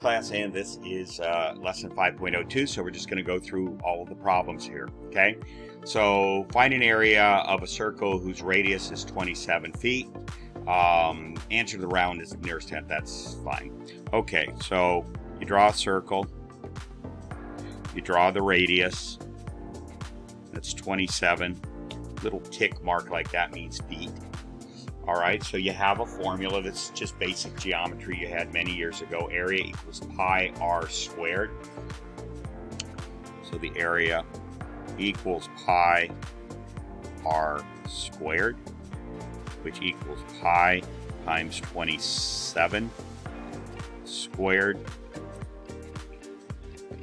Class, and this is lesson 5.02, so we're just going to go through all of the problems here. Okay, so find an area of a circle whose radius is 27 feet. Answer the round is the nearest 10th. That's fine. Okay, so you draw a circle, you draw the radius, that's 27. Little tick mark like that means feet. Alright, so you have a formula that's just basic geometry you had many years ago. Area equals pi r squared. So the area equals pi r squared, which equals pi times 27 squared.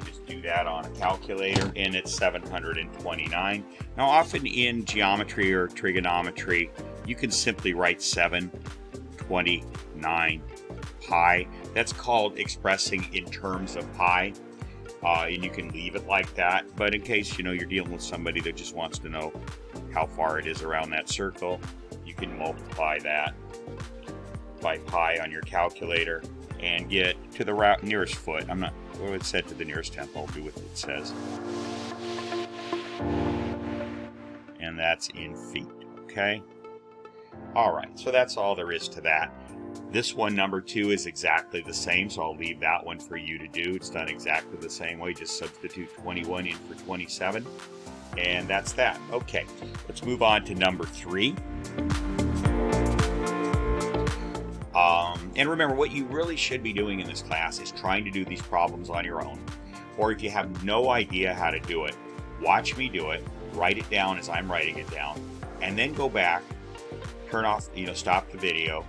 Just do that on a calculator, and it's 729. Now, often in geometry or trigonometry, you can simply write 729 pi. That's called expressing in terms of pi, and you can leave it like that. But in case you're dealing with somebody that just wants to know how far it is around that circle, you can multiply that by pi on your calculator and get to the nearest foot. What it said to the nearest tenth, I'll do what it says. And that's in feet, okay? Alright, so that's all there is to that. This one, number 2, is exactly the same, so I'll leave that one for you to do. It's done exactly the same way, just substitute 21 in for 27. And that's that. Okay, let's move on to number 3. And remember, what you really should be doing in this class is trying to do these problems on your own. Or if you have no idea how to do it, watch me do it, write it down as I'm writing it down, and then go back, turn off, stop the video,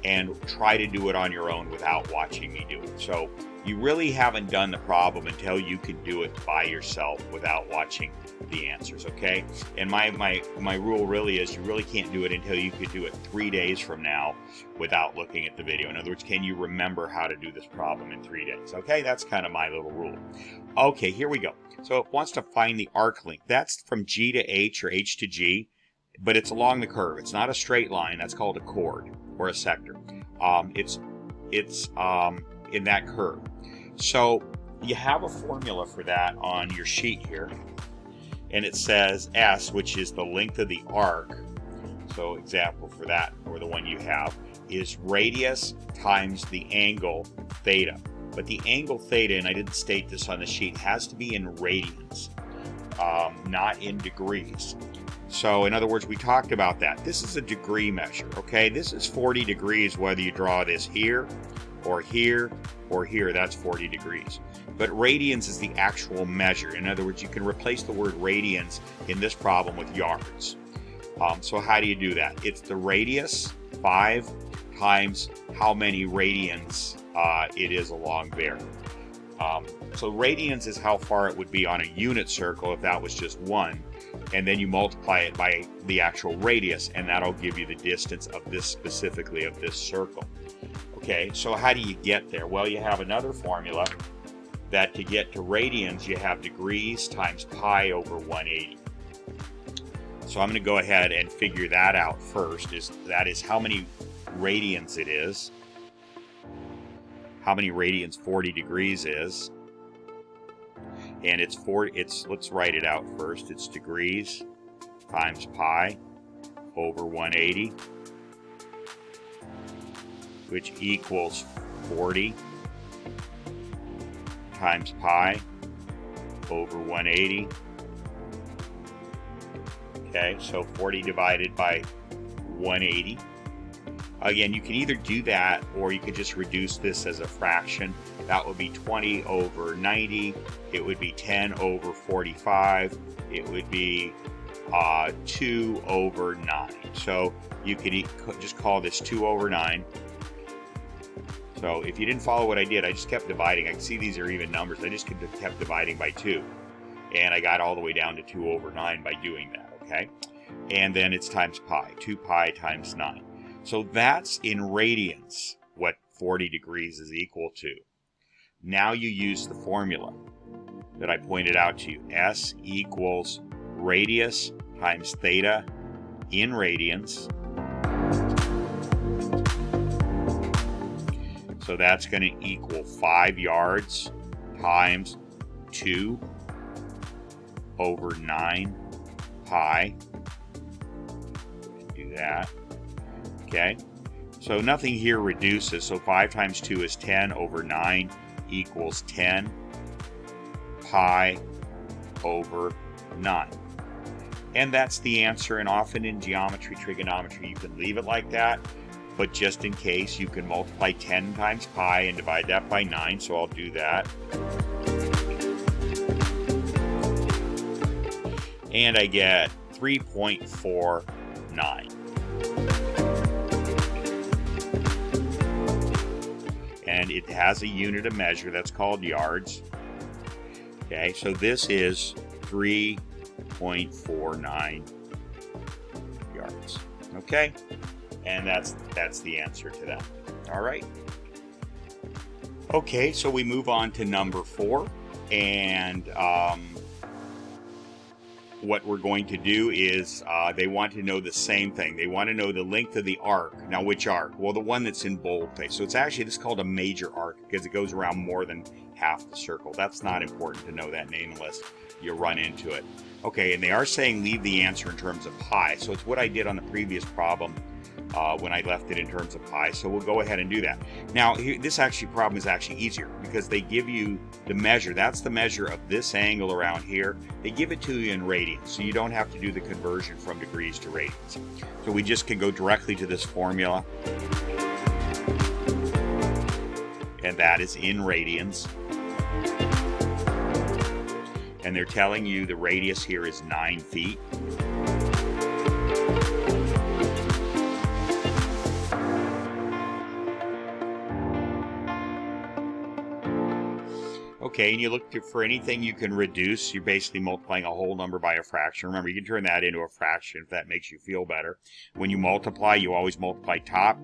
and try to do it on your own without watching me do it. So you really haven't done the problem until you can do it by yourself without watching the answers, okay? And my rule really is you really can't do it until you can do it 3 days from now without looking at the video. In other words, can you remember how to do this problem in 3 days? Okay, that's kind of my little rule. Okay, here we go. So it wants to find the arc length. That's from G to H or H to G, but it's along the curve. It's not a straight line. That's called a chord or a sector. It's in that curve. So you have a formula for that on your sheet here, and it says S, which is the length of the arc. So example for that, or the one you have, is radius times the angle theta. But the angle theta, and I didn't state this on the sheet, has to be in radians, not in degrees. So in other words, we talked about that. This is a degree measure, okay? This is 40 degrees whether you draw this here or here or here. That's 40 degrees. But radians is the actual measure. In other words, you can replace the word radians in this problem with yards. So how do you do that? It's the radius, 5, times how many radians it is along there. So radians is how far it would be on a unit circle if that was just 1. And then you multiply it by the actual radius, and that'll give you the distance of this, specifically of this circle. Okay, so how do you get there? Well, you have another formula that to get to radians, you have degrees times pi over 180. So I'm going to go ahead and figure that out first. That is how many radians it is. How many radians 40 degrees is. And let's write it out first. It's degrees times pi over 180, which equals 40 times pi over 180. Okay, so 40 divided by 180. Again, you can either do that, or you could just reduce this as a fraction. That would be 20 over 90. It would be 10 over 45. It would be 2 over 9. So you could just call this 2 over 9. So if you didn't follow what I did, I just kept dividing. I can see these are even numbers. I just kept dividing by 2. And I got all the way down to 2 over 9 by doing that, okay? And then it's times pi. 2 pi times 9. So that's in radians what 40 degrees is equal to. Now you use the formula that I pointed out to you. S equals radius times theta in radians. So that's going to equal 5 yards times 2 over 9 pi. Do that. Okay. So nothing here reduces. So 5 times 2 is 10 over 9 equals 10 pi over 9. And that's the answer. And often in geometry, trigonometry, you can leave it like that. But just in case, you can multiply 10 times pi and divide that by 9. So I'll do that. And I get 3.49. And it has a unit of measure that's called yards. Okay, so this is 3.49 yards. Okay, and that's the answer to that. All right. Okay, so we move on to number 4, and what we're going to do is they want to know the same thing. They want to know the length of the arc. Now, which arc? Well, the one that's in boldface. So it's actually, this is called a major arc because it goes around more than half the circle. That's not important to know that name unless you run into it. Okay, and they are saying leave the answer in terms of pi. So it's what I did on the previous problem when I left it in terms of pi. So we'll go ahead and do that. Now, this problem is actually easier because they give you the measure. That's the measure of this angle around here. They give it to you in radians, so you don't have to do the conversion from degrees to radians. So we just can go directly to this formula. And that is in radians. And they're telling you the radius here is 9 feet. Okay, and you look for anything you can reduce. You're basically multiplying a whole number by a fraction. Remember, you can turn that into a fraction if that makes you feel better. When you multiply, you always multiply top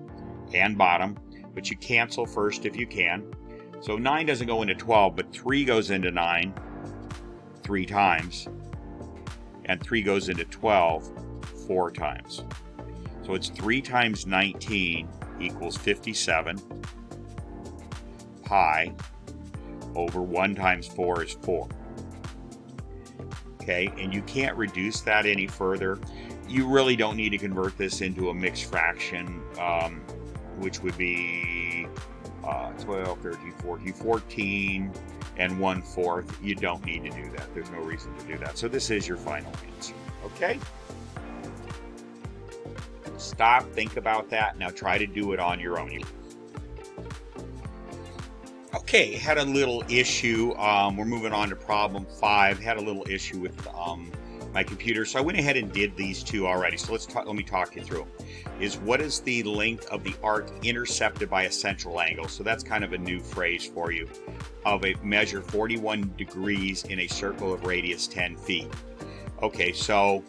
and bottom, but you cancel first if you can. So 9 doesn't go into 12, but 3 goes into 9 3 times, and 3 goes into 12 4 times. So it's 3 times 19 equals 57 pi over 1 times 4 is 4. Okay, and you can't reduce that any further. You really don't need to convert this into a mixed fraction, which would be 12, 13, 14, 14 and 1/4. You don't need to do that. There's no reason to do that. So this is your final answer. Okay? Stop, think about that. Now try to do it on your own. Okay, had a little issue. We're moving on to problem 5. Had a little issue with my computer, so I went ahead and did these two already. So let me talk you through. Is what is the length of the arc intercepted by a central angle? So that's kind of a new phrase for you. Of a measure 41 degrees in a circle of radius 10 feet. Okay, so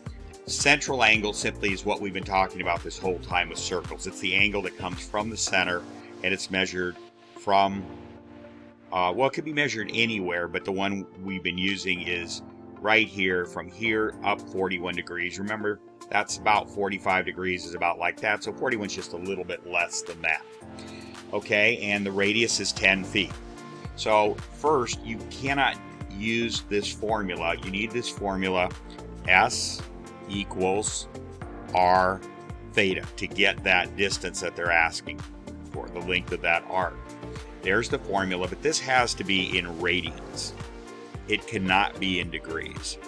central angle simply is what we've been talking about this whole time with circles. It's the angle that comes from the center, and it's measured from well, it could be measured anywhere, but the one we've been using is right here, from here up 41 degrees. Remember, that's about 45 degrees is about like that, so 41 is just a little bit less than that. Okay, and the radius is 10 feet. So first, you cannot use this formula. You need this formula, S equals R theta, to get that distance that they're asking for, the length of that arc. There's the formula, but this has to be in radians. It cannot be in degrees.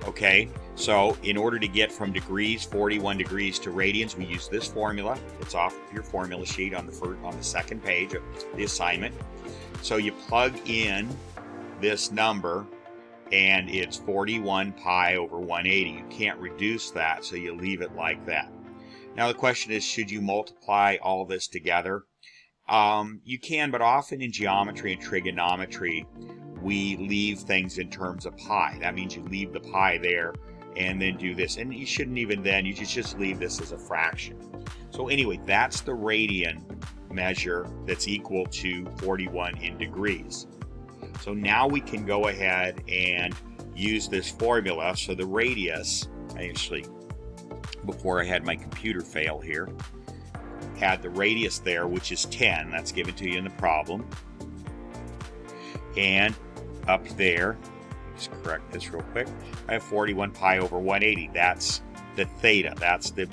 Okay, so in order to get from degrees, 41 degrees, to radians, we use this formula. It's off your formula sheet on the second page of the assignment. So you plug in this number, and it's 41 pi over 180. You can't reduce that, so you leave it like that. Now the question is, should you multiply all this together? You can, but often in geometry and trigonometry, we leave things in terms of pi. That means you leave the pi there and then do this. And you shouldn't even then, you just leave this as a fraction. So anyway, that's the radian measure that's equal to 41 in degrees. So now we can go ahead and use this formula. So the radius, before I had my computer fail here, add the radius there, which is 10. That's given to you in the problem. And up there, just correct this real quick, I have 41 pi over 180. That's the theta. That's the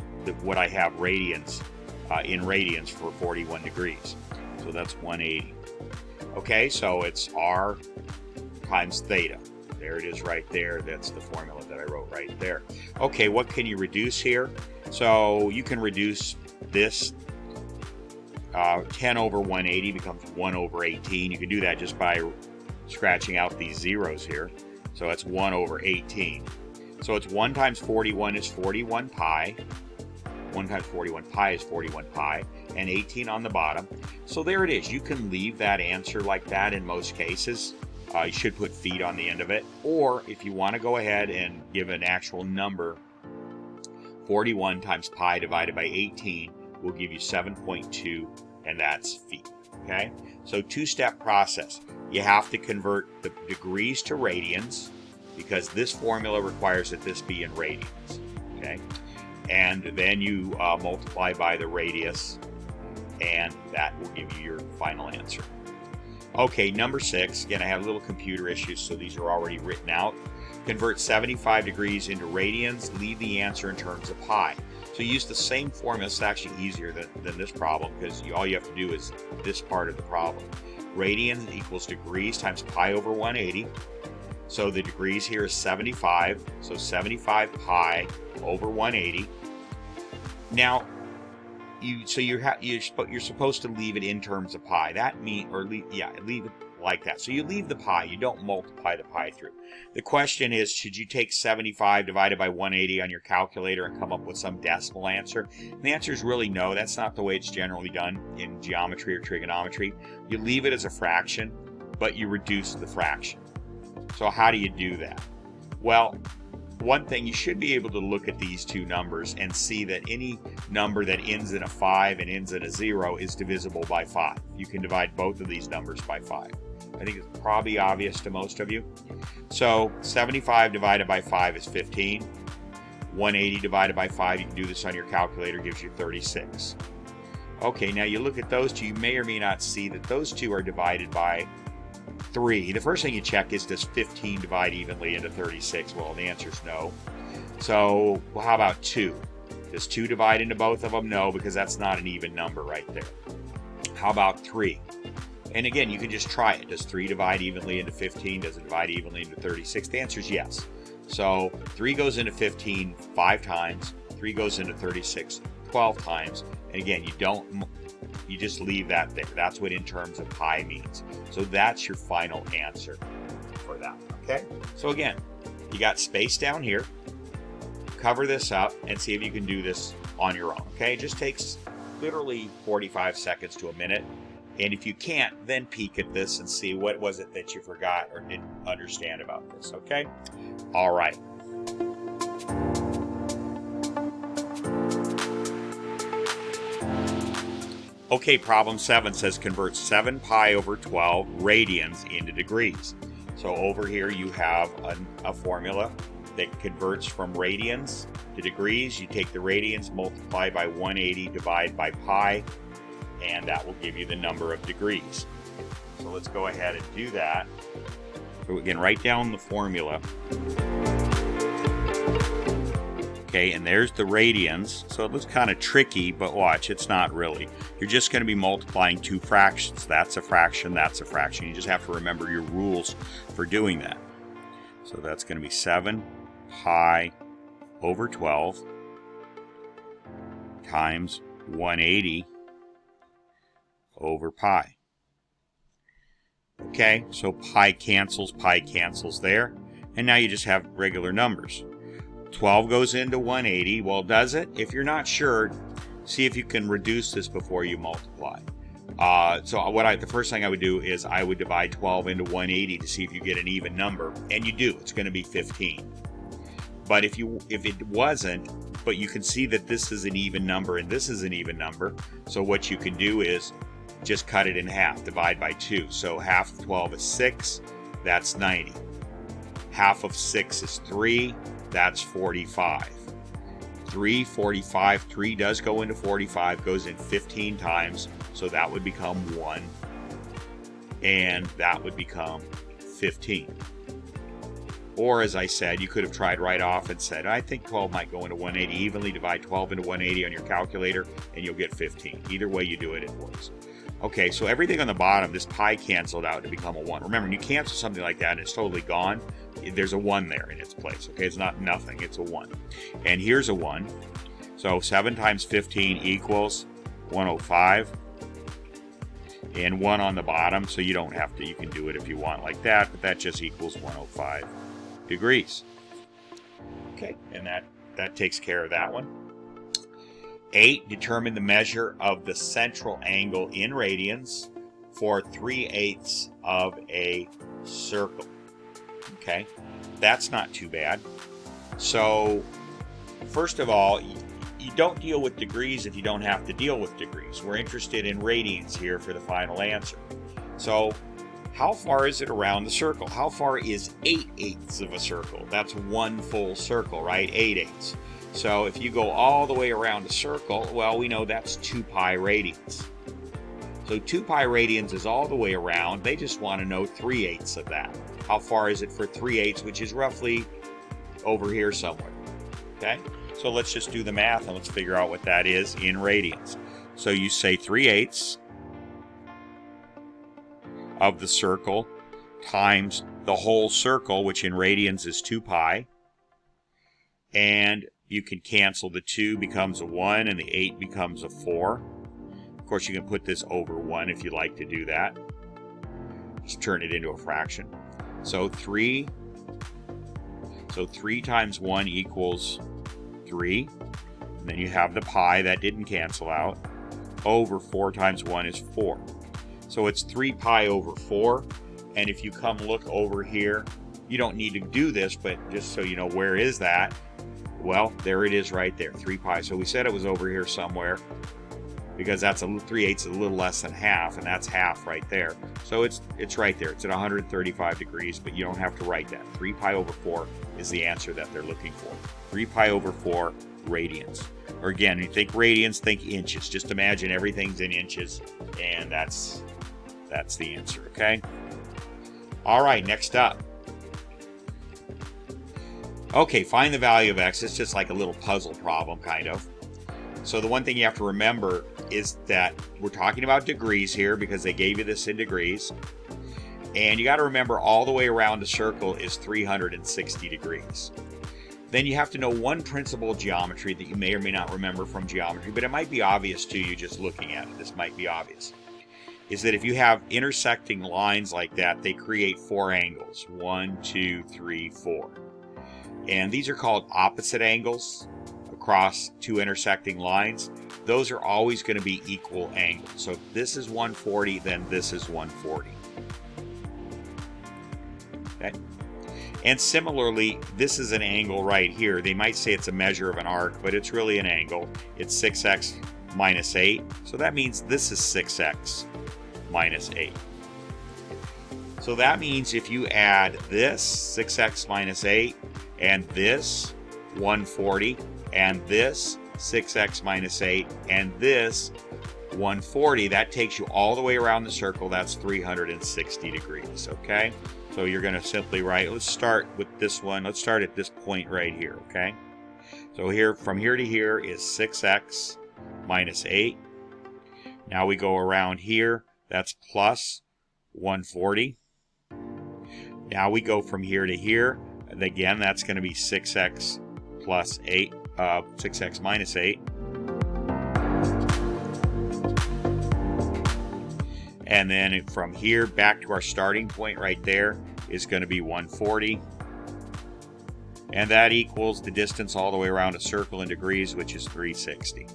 what I have radians in radians for 41 degrees. So that's 180. Okay, so it's r times theta. There it is right there. That's the formula that I wrote right there. Okay, what can you reduce here? So you can reduce this 10 over 180 becomes 1 over 18. You can do that just by scratching out these zeros here. So it's 1 over 18. So it's 1 times 41 is 41 pi. 1 times 41 pi is 41 pi. And 18 on the bottom. So there it is. You can leave that answer like that in most cases. You should put feet on the end of it. Or if you want to go ahead and give an actual number, 41 times pi divided by 18 will give you 7.2, and that's feet. Okay? So two-step process. You have to convert the degrees to radians because this formula requires that this be in radians. Okay? And then you multiply by the radius, and that will give you your final answer. Okay, number 6. Again, I have little computer issues, so these are already written out. Convert 75 degrees into radians. Leave the answer in terms of pi. So use the same formula. It's actually easier than this problem because all you have to do is this part of the problem. Radians equals degrees times pi over 180. So the degrees here is 75. So 75 pi over 180. Now, you're supposed to leave it in terms of pi. Leave it like that. So you leave the pi. You don't multiply the pi through. The question is, should you take 75 divided by 180 on your calculator and come up with some decimal answer? And the answer is really no. That's not the way it's generally done in geometry or trigonometry. You leave it as a fraction, but you reduce the fraction. So how do you do that? Well, one thing, you should be able to look at these two numbers and see that any number that ends in a 5 and ends in a 0 is divisible by 5. You can divide both of these numbers by 5. I think it's probably obvious to most of you. So 75 divided by 5 is 15. 180 divided by 5, you can do this on your calculator, gives you 36. Okay, now you look at those two, you may or may not see that those two are divided by 3. The first thing you check is, does 15 divide evenly into 36? Well, the answer is no. So, well, how about 2? Does 2 divide into both of them? No, because that's not an even number right there. How about 3? And again, you can just try it. Does 3 divide evenly into 15? Does it divide evenly into 36? The answer is yes. So 3 goes into 15 5 times. 3 goes into 36 12 times. And again, you just leave that there. That's what in terms of pi means. So that's your final answer for that. Okay? So again, you got space down here. Cover this up and see if you can do this on your own. Okay? It just takes literally 45 seconds to a minute. And if you can't, then peek at this and see what was it that you forgot or didn't understand about this. Okay? All right. Okay, problem 7 says convert 7 pi over 12 radians into degrees. So over here you have a formula that converts from radians to degrees. You take the radians, multiply by 180, divide by pi, and that will give you the number of degrees. So let's go ahead and do that. So again, write down the formula. Okay, and there's the radians. So it looks kind of tricky, but watch, it's not really. You're just going to be multiplying two fractions. That's a fraction, that's a fraction. You just have to remember your rules for doing that. So that's going to be 7 pi over 12 times 180 over pi. Okay, so pi cancels there. And now you just have regular numbers. 12 goes into 180. Well, does it? If you're not sure, see if you can reduce this before you multiply. The first thing I would do is I would divide 12 into 180 to see if you get an even number, and you do. It's going to be 15. But if it wasn't, but you can see that this is an even number and this is an even number, so what you can do is just cut it in half, divide by 2. So half of 12 is 6, that's 90. Half of 6 is 3, that's 45. 3, 45. 3 does go into 45, goes in 15 times, so that would become 1. And that would become 15. Or, as I said, you could have tried right off and said, I think 12 might go into 180. Evenly divide 12 into 180 on your calculator, and you'll get 15. Either way you do it, it works. Okay, so everything on the bottom, this pi canceled out to become a 1. Remember, when you cancel something like that and it's totally gone, there's a 1 there in its place. Okay, it's not nothing, it's a 1. And here's a 1. So 7 times 15 equals 105. And 1 on the bottom, so you don't have to, you can do it if you want like that, but that just equals 105 degrees. Okay, and that takes care of that one. 8, determine the measure of the central angle in radians for 3/8 of a circle. Okay, that's not too bad. So, first of all, you don't deal with degrees if you don't have to deal with degrees. We're interested in radians here for the final answer. So, how far is it around the circle? How far is 8/8 of a circle? That's 1 full circle, right? 8/8. So if you go all the way around a circle, well, we know that's 2 pi radians. So 2 pi radians is all the way around. They just want to know 3/8 of that. How far is it for 3/8, which is roughly over here somewhere? Okay? So let's just do the math and let's figure out what that is in radians. So you say 3/8 of the circle times the whole circle, which in radians is 2 pi. And you can cancel the 2 becomes a 1 and the 8 becomes a 4. Of course, you can put this over 1 if you like to do that. Just turn it into a fraction. So 3 times 1 equals 3. And then you have the pi, that didn't cancel out. Over 4 times 1 is 4. So it's 3 pi over 4. And if you come look over here, you don't need to do this, but just so you know, where is that? Well, there it is right there, 3 pi. So we said it was over here somewhere because that's 3/8 is a little less than half, and that's half right there. So it's right there. It's at 135 degrees, but you don't have to write that. 3 pi over 4 is the answer that they're looking for. 3 pi over 4 radians. Or again, you think radians, think inches. Just imagine everything's in inches, and that's the answer, okay? All right, next up. Okay, find the value of x. It's just like a little puzzle problem, kind of. So the one thing you have to remember is that we're talking about degrees here because they gave you this in degrees. And you got to remember all the way around a circle is 360 degrees. Then you have to know one principle of geometry that you may or may not remember from geometry, but it might be obvious to you just looking at it. This might be obvious. Is that if you have intersecting lines like that, they create 4 angles. 1, 2, 3, 4. And these are called opposite angles across 2 intersecting lines. Those are always going to be equal angles. So if this is 140, then this is 140. Okay? And similarly, this is an angle right here. They might say it's a measure of an arc, but it's really an angle. It's 6x minus 8. So that means this is 6x minus 8. So that means if you add this 6x minus 8 and this 140 and this 6x minus 8 and this 140, that takes you all the way around the circle. That's 360 degrees, okay? So you're going to simply write, let's start with this one. Let's start at this point right here, okay? So here, from here to here is 6x minus 8. Now we go around here. That's plus 140. Now we go from here to here. And again, that's going to be 6x plus 8, 6x minus 8. And then from here back to our starting point right there is going to be 140. And that equals the distance all the way around a circle in degrees, which is 360.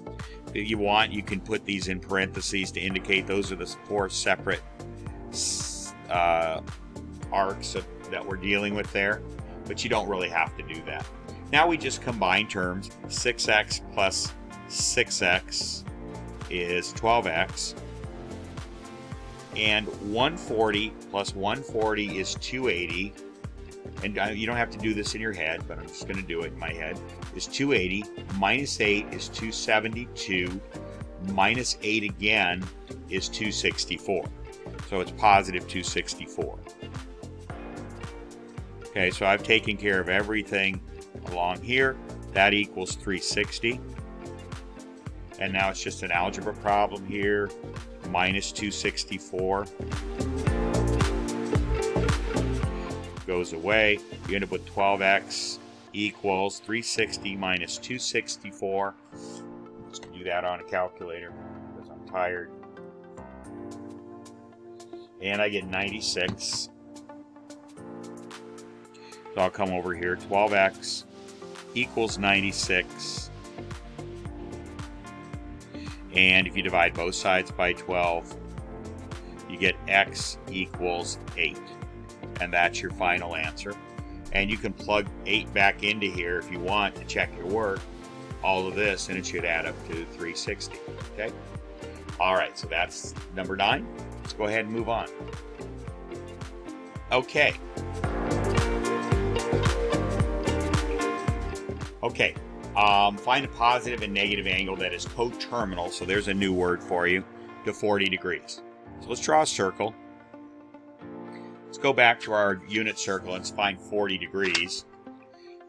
If you want, you can put these in parentheses to indicate those are the 4 separate arcs that we're dealing with there. But you don't really have to do that. Now we just combine terms. 6x plus 6x is 12x. And 140 plus 140 is 280. and you don't have to do this in your head, but I'm just going to do it in my head, is 280. Minus 8 is 272. Minus 8 again is 264. So it's positive 264. Okay, so I've taken care of everything along here. That equals 360. And now it's just an algebra problem here. Minus 264 goes away. You end up with 12x equals 360 minus 264. Let's do that on a calculator because I'm tired. And I get 96. So I'll come over here. 12x equals 96. And if you divide both sides by 12, you get x equals 8. And that's your final answer. And you can plug 8 back into here if you want to check your work. All of this, and it should add up to 360. Okay? All right, so that's number 9. Let's go ahead and move on. Okay. Okay. Find a positive and negative angle that is coterminal, so there's a new word for you, to 40 degrees. So let's draw a circle. Let's go back to our unit circle and let's find 40 degrees.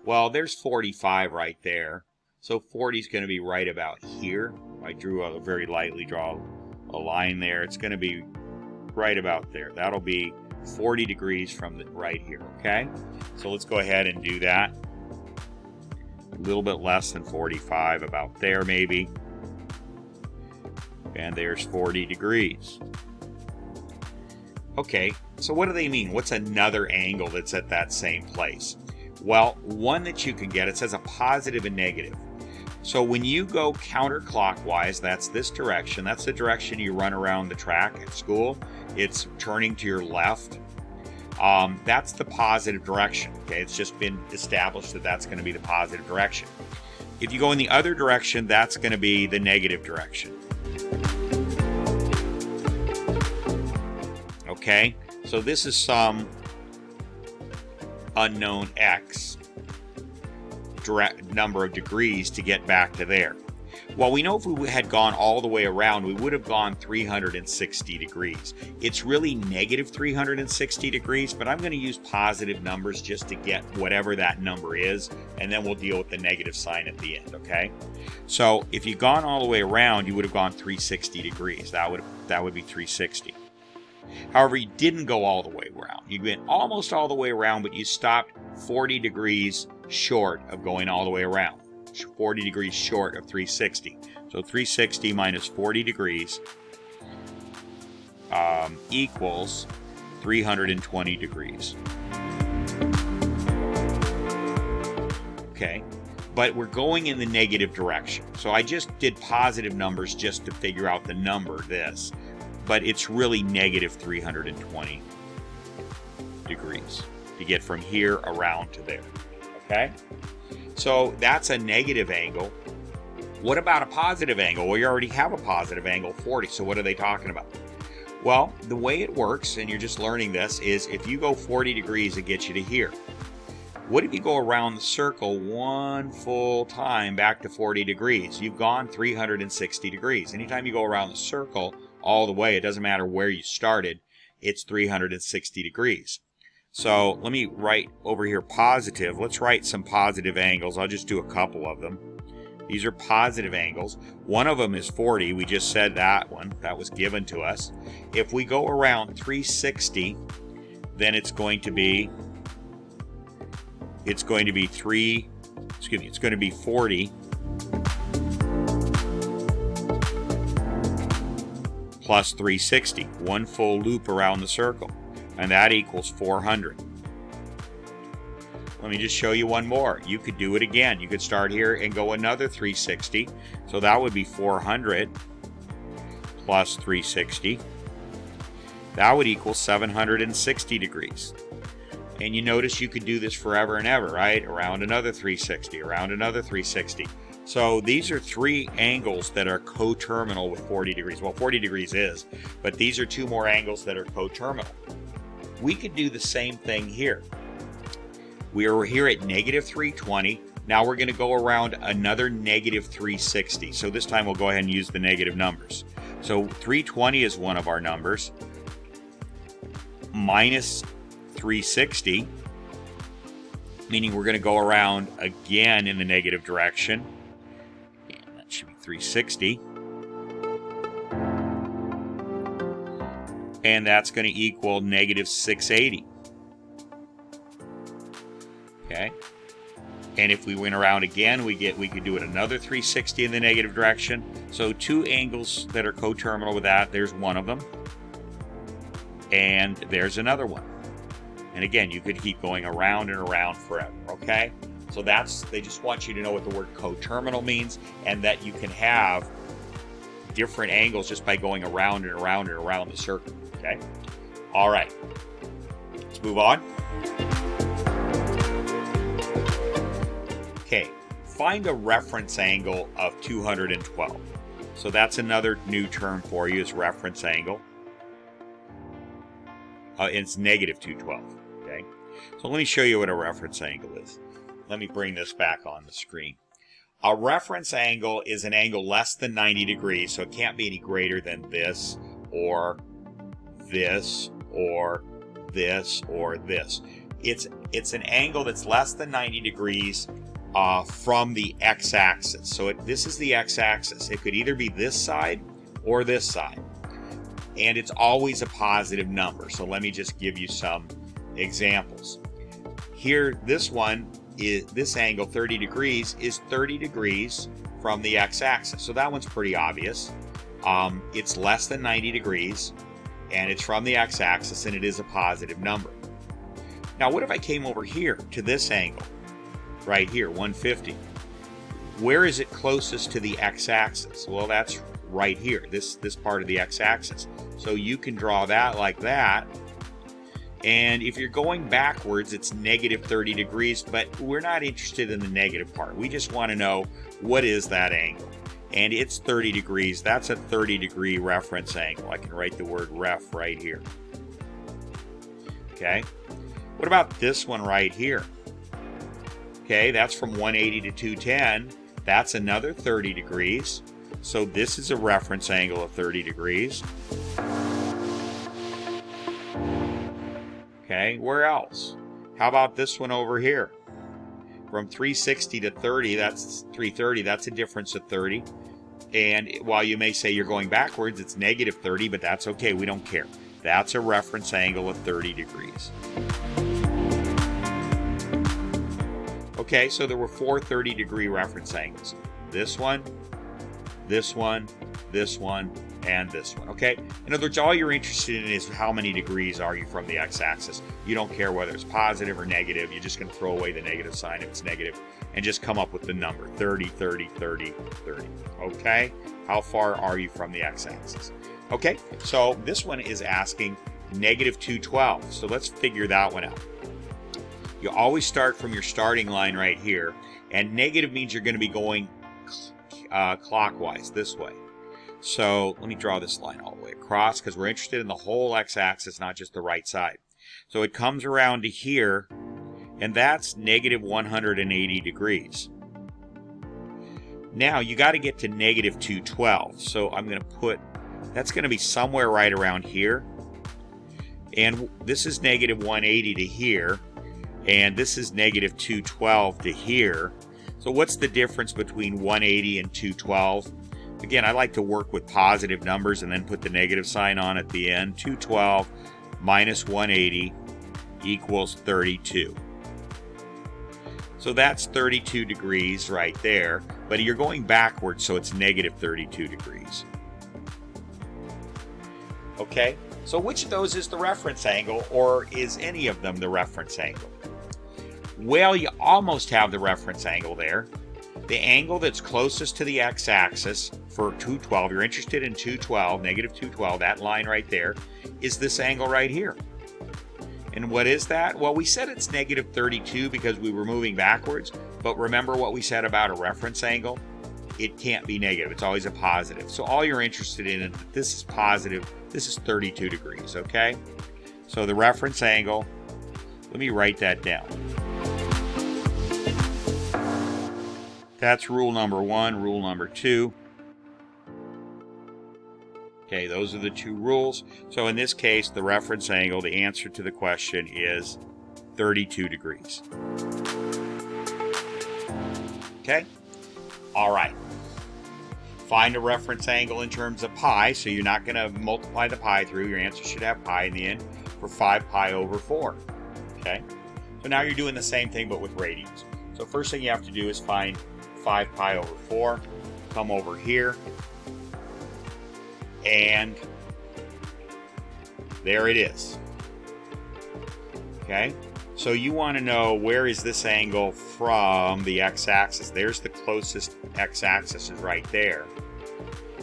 Well, there's 45 right there. So 40 is going to be right about here. I drew a very lightly draw a line there. It's going to be right about there. That'll be 40 degrees from right here, okay? So let's go ahead and do that. A little bit less than 45, about there maybe. And there's 40 degrees. Okay, so what do they mean? What's another angle that's at that same place? Well, one that you can get, it says a positive and negative. So when you go counterclockwise, that's this direction. That's the direction you run around the track at school. It's turning to your left. That's the positive direction. Okay, it's just been established that that's going to be the positive direction. If you go in the other direction, that's going to be the negative direction. Okay, so this is some unknown x number of degrees to get back to there. Well, we know if we had gone all the way around, we would have gone 360 degrees. It's really negative 360 degrees, but I'm going to use positive numbers just to get whatever that number is, and then we'll deal with the negative sign at the end, okay? So if you'd gone all the way around, you would have gone 360 degrees. That would be 360. However, you didn't go all the way around. You went almost all the way around, but you stopped 40 degrees short of going all the way around. 40 degrees short of 360. So 360 minus 40 degrees equals 320 degrees. Okay, but we're going in the negative direction. So I just did positive numbers just to figure out the number, this. But it's really negative 320 degrees to get from here around to there. Okay? So that's a negative angle. What about a positive angle? Well, you already have a positive angle, 40. So what are they talking about? Well, the way it works, and you're just learning this, is if you go 40 degrees, it gets you to here. What if you go around the circle one full time back to 40 degrees? You've gone 360 degrees. Anytime you go around the circle all the way, it doesn't matter where you started, it's 360 degrees. So let me write over here positive. Let's write some positive angles. I'll just do a couple of them. These are positive angles. One of them is 40. We just said that one. That was given to us. If we go around 360, then it's going to be 40 plus 360, one full loop around the circle, and that equals 400. Let me just show you one more. You could do it again. You could start here and go another 360, so that would be 400 plus 360. That would equal 760 degrees. And you notice you could do this forever and ever, right? Around another 360, around another 360. So these are three angles that are coterminal with 40 degrees. Well, 40 degrees is, but these are two more angles that are coterminal. We could do the same thing here. We are here at negative 320. Now we're going to go around another negative 360. So this time we'll go ahead and use the negative numbers. So 320 is one of our numbers. Minus 360, meaning we're going to go around again in the negative direction. And that should be 360. And that's going to equal negative 680. Okay. And if we went around again, we could do it another 360 in the negative direction. So two angles that are coterminal with that, there's one of them. And there's another one. And again, you could keep going around and around forever, okay? So they just want you to know what the word coterminal means, and that you can have different angles just by going around and around and around the circle, okay? All right, let's move on. Okay, find a reference angle of 212. So that's another new term for you, is reference angle. It's negative 212, okay? So let me show you what a reference angle is. Let me bring this back on the screen. A reference angle is an angle less than 90 degrees, so it can't be any greater than this, or this, or this, or this. It's an angle that's less than 90 degrees from the x-axis. So this is the x-axis. It could either be this side or this side. And it's always a positive number. So let me just give you some examples. Here, this angle, 30 degrees, is 30 degrees from the x-axis. So that one's pretty obvious. It's less than 90 degrees, and it's from the x-axis, and it is a positive number. Now, what if I came over here to this angle, right here, 150? Where is it closest to the x-axis? Well, that's right here, this part of the x-axis. So you can draw that like that. And if you're going backwards, it's negative 30 degrees, but we're not interested in the negative part. We just want to know, what is that angle? And it's 30 degrees. That's a 30-degree reference angle. I can write the word ref right here. Okay. What about this one right here? Okay, that's from 180 to 210. That's another 30 degrees. So this is a reference angle of 30 degrees. Okay, where else? How about this one over here? From 360 to 30, that's 330, that's a difference of 30. And while you may say you're going backwards, it's negative 30, but that's okay, we don't care. That's a reference angle of 30 degrees. Okay, so there were four 30-degree reference angles. This one, this one, this one, and this one, okay? In other words, all you're interested in is how many degrees are you from the x-axis. You don't care whether it's positive or negative. You're just going to throw away the negative sign if it's negative and just come up with the number, 30, 30, 30, 30, okay? How far are you from the x-axis? Okay, so this one is asking negative 212, so let's figure that one out. You always start from your starting line right here, and negative means you're going to be going clockwise this way. So let me draw this line all the way across, because we're interested in the whole x-axis, not just the right side. So it comes around to here, and that's negative 180 degrees. Now you got to get to negative 212, so I'm going to put, that's going to be somewhere right around here. And this is negative 180 to here, and this is negative 212 to here. So what's the difference between 180 and 212? Again, I like to work with positive numbers and then put the negative sign on at the end. 212 minus 180 equals 32. So that's 32 degrees right there, but you're going backwards, so it's negative 32 degrees. Okay, so which of those is the reference angle, or is any of them the reference angle? Well, you almost have the reference angle there. The angle that's closest to the x-axis for 212, you're interested in 212, negative 212, that line right there, is this angle right here. And what is that? Well, we said it's negative 32 because we were moving backwards, but remember what we said about a reference angle? It can't be negative, it's always a positive. So all you're interested in is that this is positive, this is 32 degrees, okay? So the reference angle, let me write that down. That's rule number 1. Rule number 2. Okay, those are the 2 rules. So in this case, the reference angle, the answer to the question is 32 degrees. Okay? All right. Find a reference angle in terms of pi, so you're not going to multiply the pi through. Your answer should have pi in the end for 5 pi over 4. Okay? So now you're doing the same thing but with radians. So first thing you have to do is find 5 pi over 4. Come over here. And there it is. Okay? So you want to know, where is this angle from the x-axis? There's the closest x-axis is right there.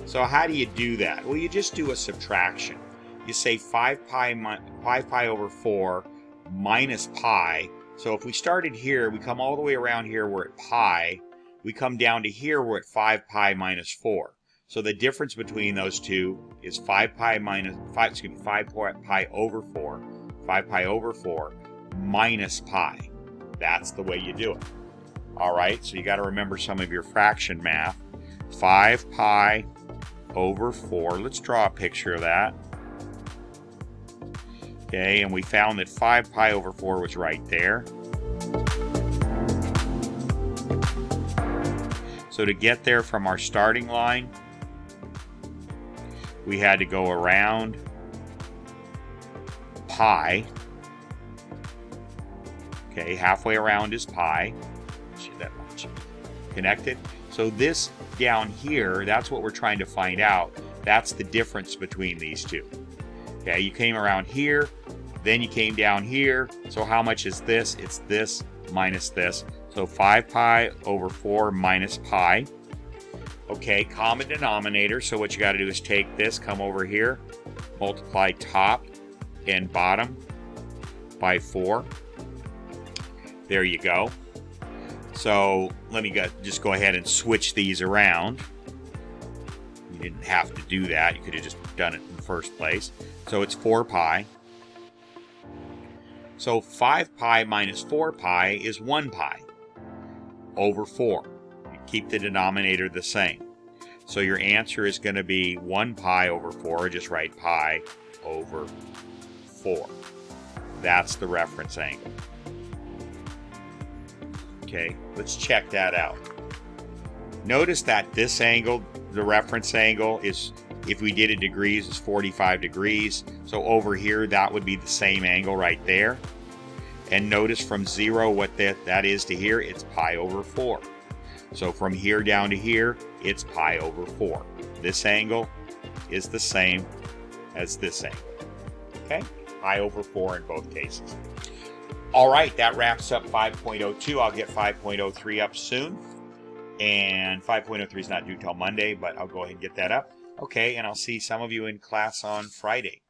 So how do you do that? Well, you just do a subtraction. You say 5 pi over 4 minus pi. So if we started here, we come all the way around here, we're at pi. We come down to here, we're at 5 pi minus 4. So the difference between those two is 5 pi over 4. 5 pi over 4 minus pi. That's the way you do it. All right, so you got to remember some of your fraction math. 5 pi over 4. Let's draw a picture of that. Okay, and we found that 5 pi over 4 was right there. So to get there from our starting line, we had to go around pi. Okay, halfway around is pi. That much. Connected. So this down here, that's what we're trying to find out. That's the difference between these two. Okay, you came around here, then you came down here. So how much is this? It's this minus this. So 5 pi over 4 minus pi. Okay, common denominator. So what you got to do is take this, come over here, multiply top and bottom by 4. There you go. So let me just go ahead and switch these around. You didn't have to do that. You could have just done it in the first place. So it's 4 pi. So 5 pi minus 4 pi is 1 pi over 4. You keep the denominator the same. So your answer is going to be 1 pi over 4. Just write pi over 4. That's the reference angle. Okay, let's check that out. Notice that this angle, the reference angle, is, if we did it degrees, is 45 degrees. So over here, that would be the same angle right there. And notice from 0 what that is to here, it's pi over 4. So from here down to here, it's pi over 4. This angle is the same as this angle. Okay, pi over 4 in both cases. All right, that wraps up 5.02. I'll get 5.03 up soon. And 5.03 is not due till Monday, but I'll go ahead and get that up. Okay, and I'll see some of you in class on Friday.